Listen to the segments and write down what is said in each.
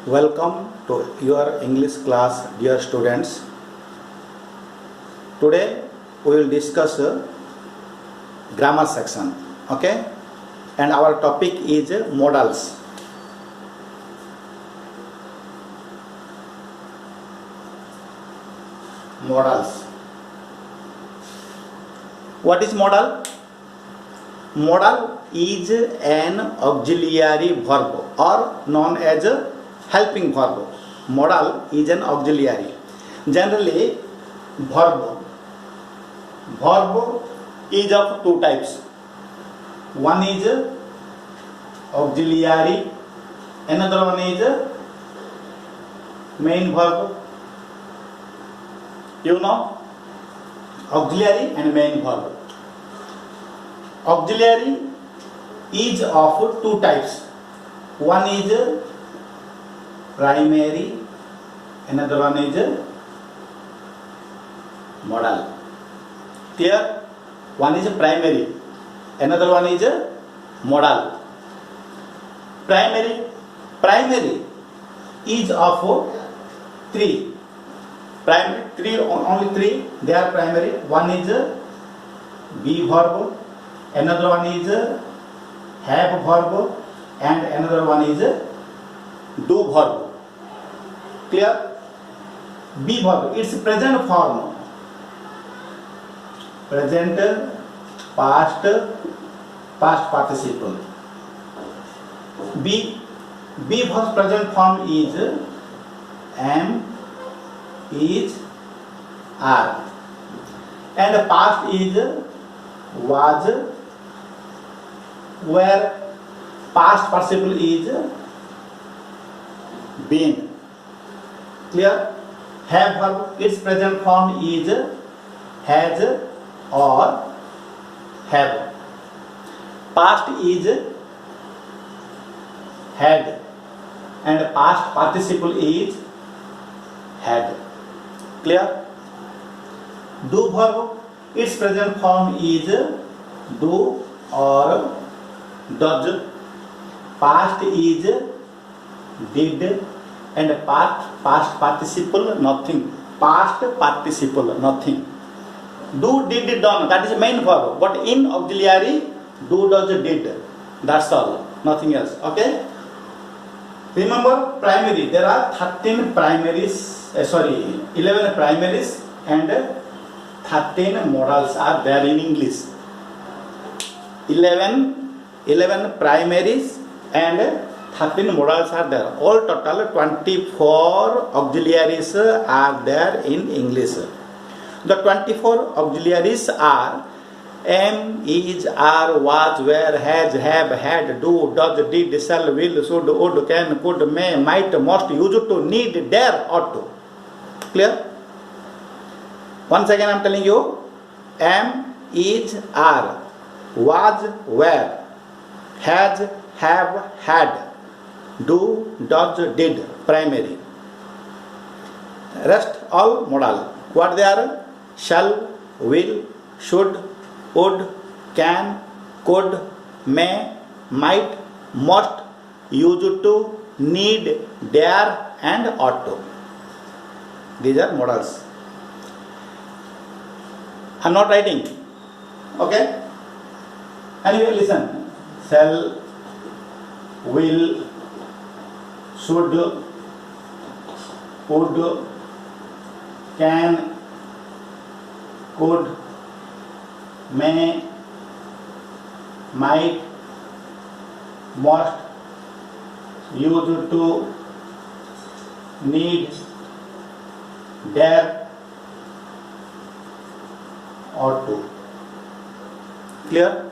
Welcome to your English class, dear students. Today we will discuss grammar section, okay? And our topic is modals. Modals. What is modal? Modal is an auxiliary verb or known as a helping verb. Modal is an auxiliary. Generally, verb is of two types. One is auxiliary, another one is main verb. You know, auxiliary and main verb. Auxiliary is of two types. One is primary, another one is modal. Clear? One is primary, another one is modal. Primary is of three. Only three. They are primary. One is be verb, another one is have verb, and another one is do verb. Clear? Be verb, its present form, present, past participle. Be verb's present form is am, is, are, and past is was, where past participle is been. Clear? Have verb, its present form is has or have. Past is had and past participle is had. Clear? Do verb, its present form is do or does. Past is did and past participle nothing. Past participle nothing. Do, did, done, that is main verb. But in auxiliary, do, does, did. That's all. Nothing else. Okay? Remember primary. There are 11 primaries and 13 modals are there in English. 11 primaries and 13 modals are there. All total 24 auxiliaries are there in English. The 24 auxiliaries are am, is, are, was, were, has, have, had, do, does, did, shall, will, should, would, can, could, may, might, must, used to, need, dare, ought to. Clear? Once again I am telling you, am, is, are, was, were, has, have, had, do, does, did, primary. Rest all modal. What they are? Shall, will, should, would, can, could, may, might, must, used to, need, dare, and ought to. These are modals. I am not writing. Okay? Anyway, listen. Shall, will, should, would, can, could, may, might, must, used to, need, dare, ought to. Clear?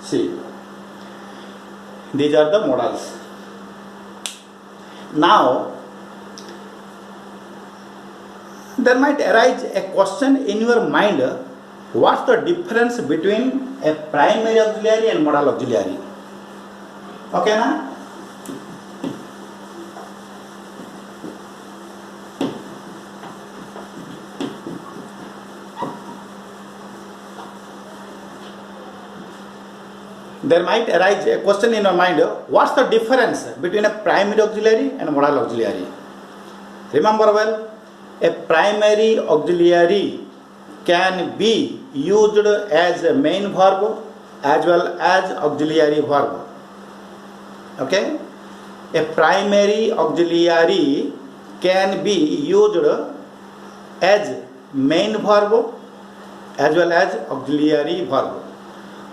See. These are the modals. Now, there might arise a question in your mind, what's the difference between a primary auxiliary and modal auxiliary? Okay, na? there might arise a question in your mind, what's the difference between a primary auxiliary and modal auxiliary? Remember well, a primary auxiliary can be used as a main verb as well as auxiliary verb. Okay, a primary auxiliary can be used as main verb as well as auxiliary verb,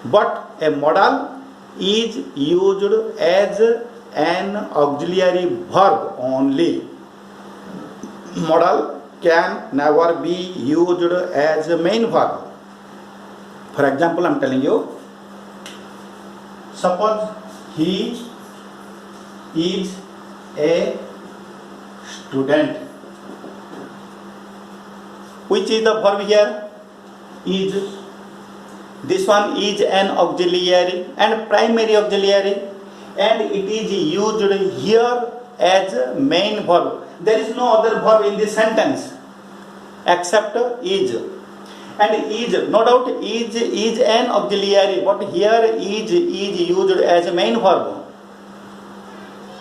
but a modal is used as an auxiliary verb only. Modal can never be used as a main verb. For example, I am telling you, suppose he is a student. Which is the verb here? Is. This one is an auxiliary and primary auxiliary, and it is used here as main verb. There is no other verb in this sentence except is. And is, no doubt, is an auxiliary, but here is used as a main verb.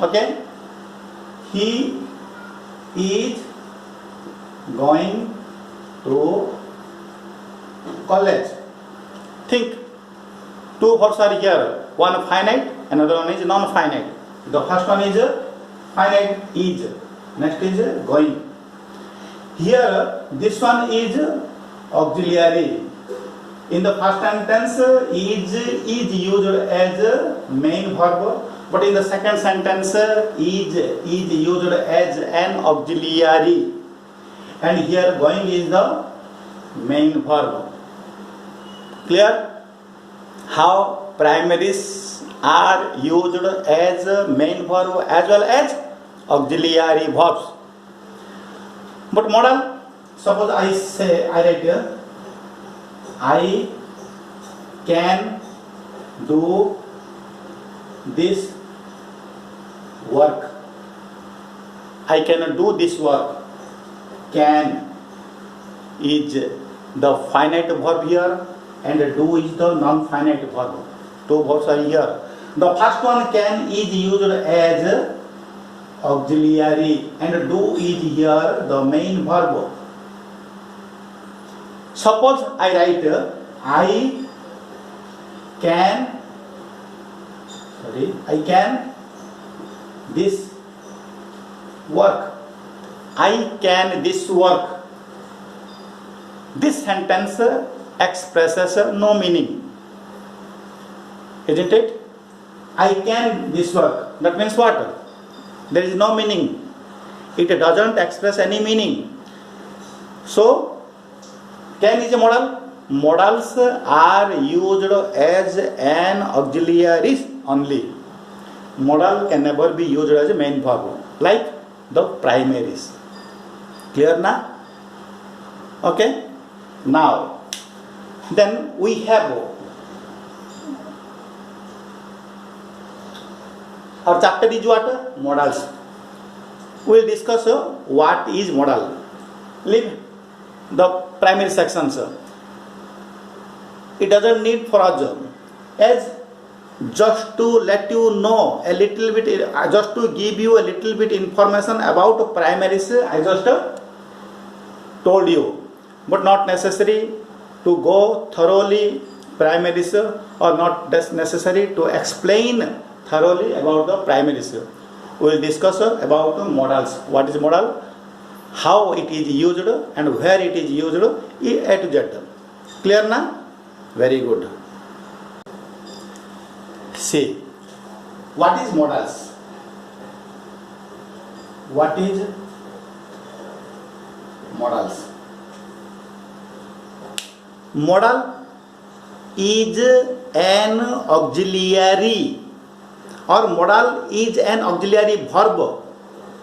Okay, he is going to college. Think, two verbs are here, one finite, another one is non-finite. The first one is finite, is, next is going. Here this one is auxiliary. In the first sentence is used as main verb, but in the second sentence is used as an auxiliary, and here going is the main verb. Clear? How primaries are used as main verb as well as auxiliary verbs. But modal, suppose I write here, I can do this work. I can do this work. Can is the finite verb here, and do is the non-finite verb. Two verbs are here. The first one, can, is used as auxiliary, and do is here the main verb. Suppose I write, I can this work. I can this work. This sentence expresses no meaning, isn't it? I can this work. That means what? There is no meaning. It doesn't express any meaning. So, can is a modal. Modals are used as an auxiliary only. Modal can never be used as a main verb, like the primaries. Clear now? Okay. Now, then we have our chapter is what? Modals. We will discuss what is modal. Leave the primary sections. It doesn't need for us, as just to let you know a little bit, just to give you a little bit information about primaries. I just told you, but not necessary to go thoroughly primaries, or not necessary to explain thoroughly about the primaries. We will discuss about modals. What is modal, how it is used, and where it is used, A to Z. Clear now? Very good. See, what is modals? What is modals? Modal is an auxiliary, or modal is an auxiliary verb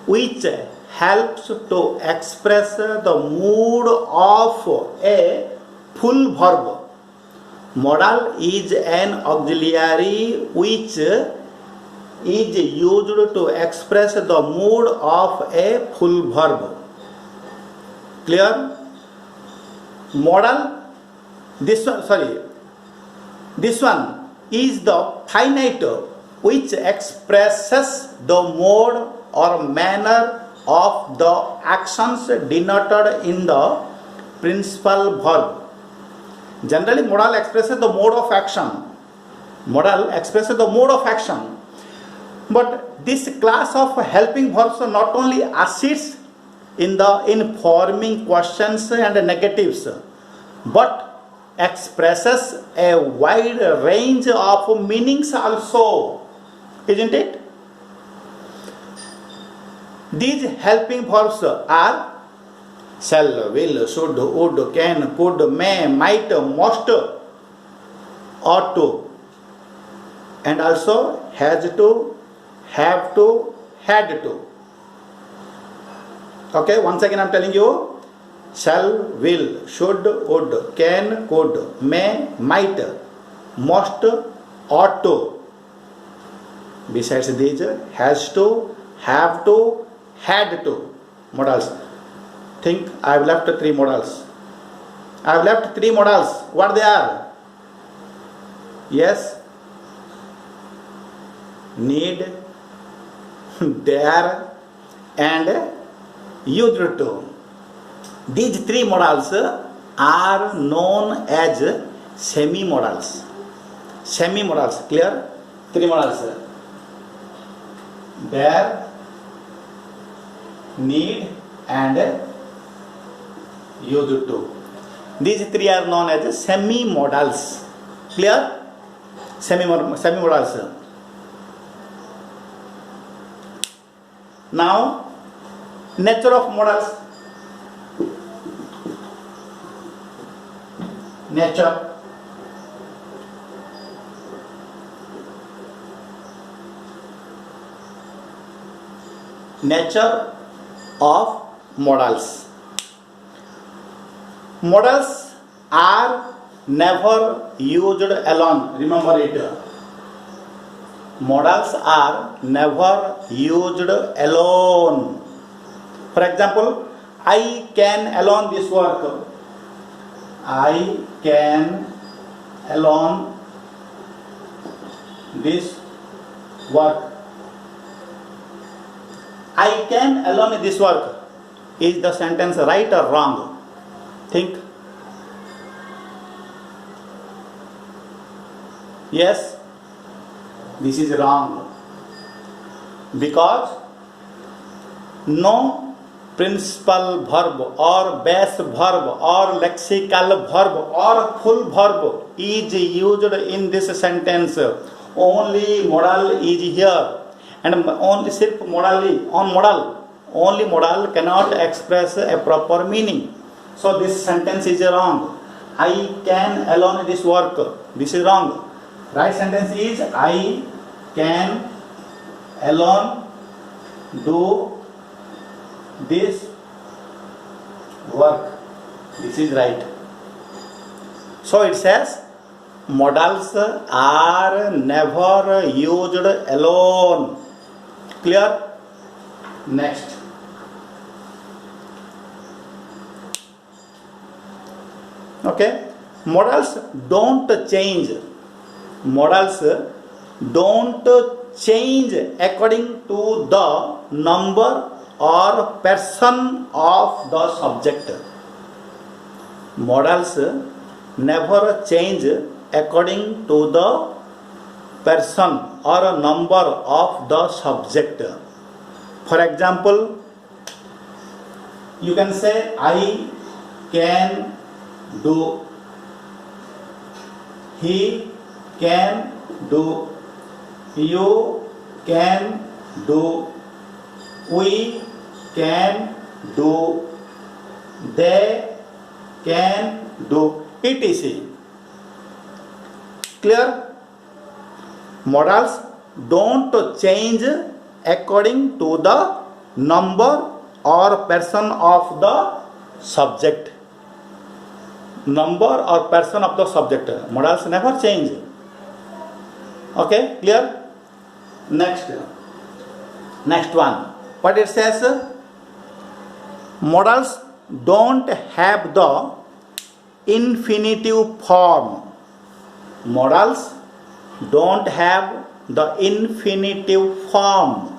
which helps to express the mood of a full verb. Modal is an auxiliary which is used to express the mood of a full verb. Clear? Modal, this one is the finite which expresses the mode or manner of the actions denoted in the principal verb. Generally, modal expresses the mode of action. Modal expresses the mode of action. But this class of helping verbs not only assists in forming questions and negatives, but expresses a wide range of meanings also, isn't it? These helping verbs are shall, will, should, would, can, could, may, might, must, ought to, and also has to, have to, had to. Okay, once again I am telling you: shall, will, should, would, can, could, may, might, must, ought to. Besides these, has to, have to, had to modals. Think, I have left 3 modals. I have left 3 modals. What they are? Yes, need, dare, and used to. These 3 modals are known as semi-modals. Semi-modals, clear? 3 modals: dare, need, and used to. These 3 are known as semi-modals. Clear? Semi-modals. Now, nature of modals. Nature. Nature of modals. Modals are never used alone. Remember it. Modals are never used alone. For example, I can alone this work. I can alone this work. I can alone this work. Is the sentence right or wrong? Think. Yes, this is wrong, because no principal verb or base verb or lexical verb or full verb is used in this sentence. Only modal is here, and only sirf modal only modal cannot express a proper meaning. So this sentence is wrong. I can alone this work. This is wrong. Right sentence is I can alone do this work. This is right. So it says modals are never used alone. Clear? Next. Okay. Modals don't change. Modals don't change according to the number or person of the subject. Modals never change according to the person or number of the subject. For example, you can say I can do, he can do, you can do, we can do, they can do, etc. Clear? Modals don't change according to the number or person of the subject. Number or person of the subject. Modals never change. Okay, clear? Next one. What it says? Modals don't have the infinitive form. Modals don't have the infinitive form.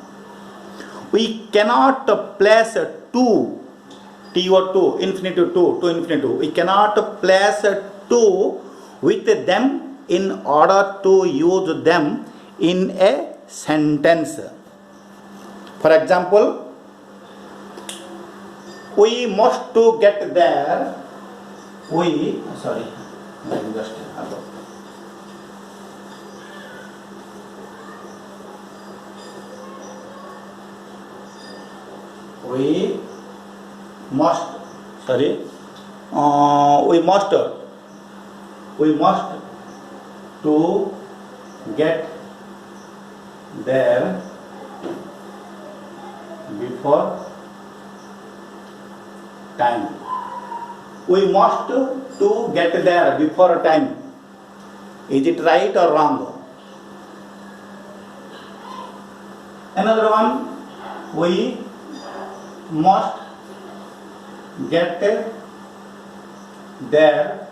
We cannot place to, to, infinitive to infinitive. We cannot place to with them in order to use them in a sentence. For example, we must to get there. We must to get there before time. We must to get there before time. Is it right or wrong? Another one, we must get there